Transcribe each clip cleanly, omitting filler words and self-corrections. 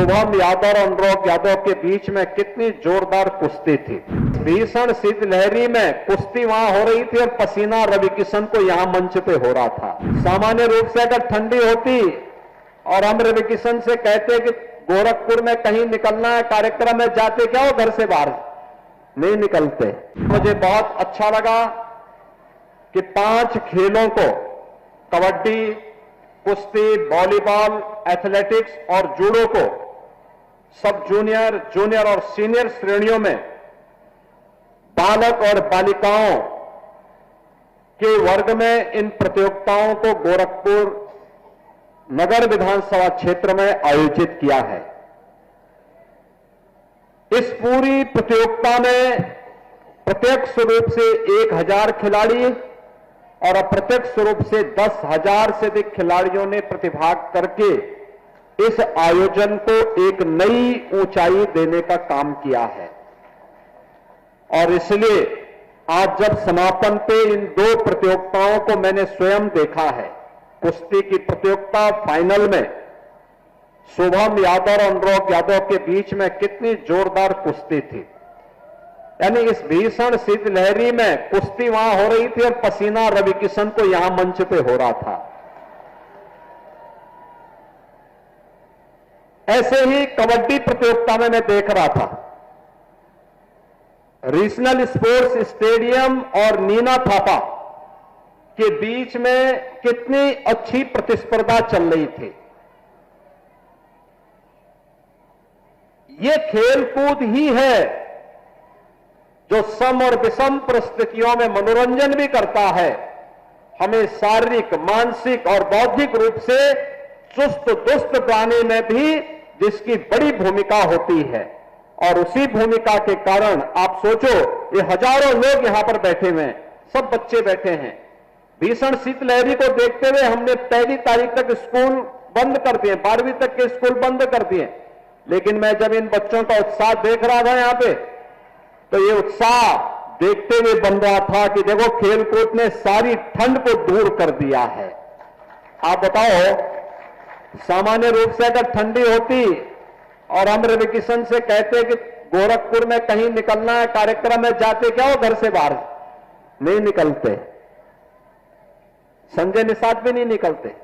शुभम यादव और अनुराग यादव के बीच में कितनी जोरदार कुश्ती थी। भीषण शीतलहरी में कुश्ती वहां हो रही थी और पसीना रवि किशन को यहां मंच पे हो रहा था। सामान्य रूप से अगर ठंडी होती और हम रवि किशन से कहते कि गोरखपुर में कहीं निकलना है कार्यक्रम में, जाते क्या हो घर से बाहर नहीं निकलते। मुझे बहुत अच्छा लगा कि 5 खेलों को कबड्डी, कुश्ती, वॉलीबॉल, एथलेटिक्स और जूडो को सब जूनियर और सीनियर श्रेणियों में बालक और बालिकाओं के वर्ग में इन प्रतियोगिताओं को गोरखपुर नगर विधानसभा क्षेत्र में आयोजित किया है। इस पूरी प्रतियोगिता में प्रत्यक्ष रूप से 1000 खिलाड़ी और अप्रत्यक्ष रूप से 10,000 से अधिक खिलाड़ियों ने प्रतिभाग करके इस आयोजन को एक नई ऊंचाई देने का काम किया है। और इसलिए आज जब समापन पे इन 2 प्रतियोगिताओं को मैंने स्वयं देखा है, कुश्ती की प्रतियोगिता फाइनल में शुभम यादव और अनुराग यादव के बीच में कितनी जोरदार कुश्ती थी। यानी इस भीषण शीतलहरी में कुश्ती वहां हो रही थी और पसीना रवि किशन को यहां मंच पे हो रहा था। ऐसे ही कबड्डी प्रतियोगिता में मैं देख रहा था, रीजनल स्पोर्ट्स स्टेडियम और नीना थापा के बीच में कितनी अच्छी प्रतिस्पर्धा चल रही थी। यह खेलकूद ही है जो सम और विषम परिस्थितियों में मनोरंजन भी करता है, हमें शारीरिक, मानसिक और बौद्धिक रूप से चुस्त दुरुस्त बनाने में भी जिसकी बड़ी भूमिका होती है। और उसी भूमिका के कारण आप सोचो, ये हजारों लोग यहां पर बैठे हुए हैं, सब बच्चे बैठे हैं। भीषण शीतलहरी को देखते हुए हमने 1 तारीख तक स्कूल बंद कर दिए, 12वीं तक के स्कूल बंद कर दिए। लेकिन मैं जब इन बच्चों का उत्साह देख रहा था यहां पे, तो ये उत्साह देखते हुए बन रहा था कि देखो खेलकूद ने सारी ठंड को दूर कर दिया है। आप बताओ, सामान्य रूप से अगर ठंडी होती और हम रवि किशन से कहते कि गोरखपुर में कहीं निकलना है कार्यक्रम में, जाते क्या हो घर से बाहर नहीं निकलते। संजय निषाद भी नहीं निकलते।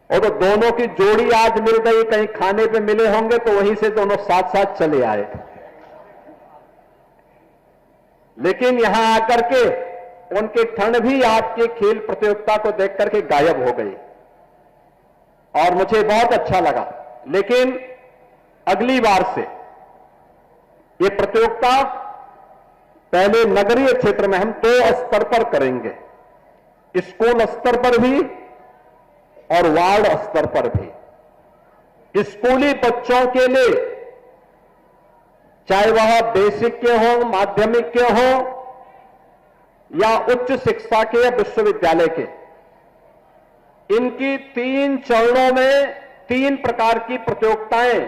और तो दोनों की जोड़ी आज मिल गई, कहीं खाने पे मिले होंगे तो वहीं से दोनों साथ साथ चले आए। लेकिन यहां आकर के उनकी ठंड भी आपकी खेल प्रतियोगिता को देख करके गायब हो गई और मुझे बहुत अच्छा लगा। लेकिन अगली बार से ये प्रतियोगिता पहले नगरीय क्षेत्र में हम 2 स्तर पर करेंगे, स्कूल स्तर पर भी और वार्ड स्तर पर भी। स्कूली बच्चों के लिए, चाहे वह बेसिक के हों, माध्यमिक के हों या उच्च शिक्षा के या विश्वविद्यालय के, इनकी 3 चरणों में 3 प्रकार की प्रतियोगिताएं,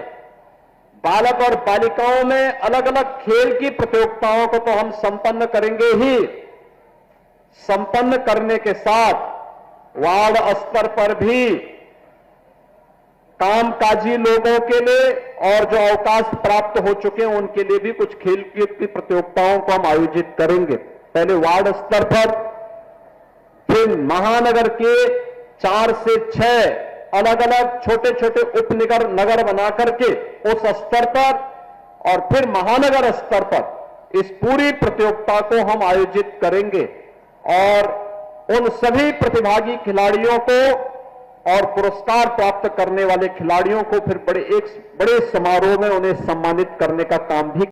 बालक और बालिकाओं में अलग अलग खेल की प्रतियोगिताओं को तो हम संपन्न करेंगे ही, संपन्न करने के साथ वार्ड स्तर पर भी कामकाजी लोगों के लिए और जो अवकाश प्राप्त हो चुके हैं उनके लिए भी कुछ खेल की प्रतियोगिताओं को हम आयोजित करेंगे। पहले वार्ड स्तर पर, फिर महानगर के 4 से 6 अलग अलग छोटे छोटे उपनगर बना करके उस स्तर पर, और फिर महानगर स्तर पर इस पूरी प्रतियोगिता को हम आयोजित करेंगे। और उन सभी प्रतिभागी खिलाड़ियों को और पुरस्कार प्राप्त करने वाले खिलाड़ियों को फिर बड़े समारोह में उन्हें सम्मानित करने का काम भी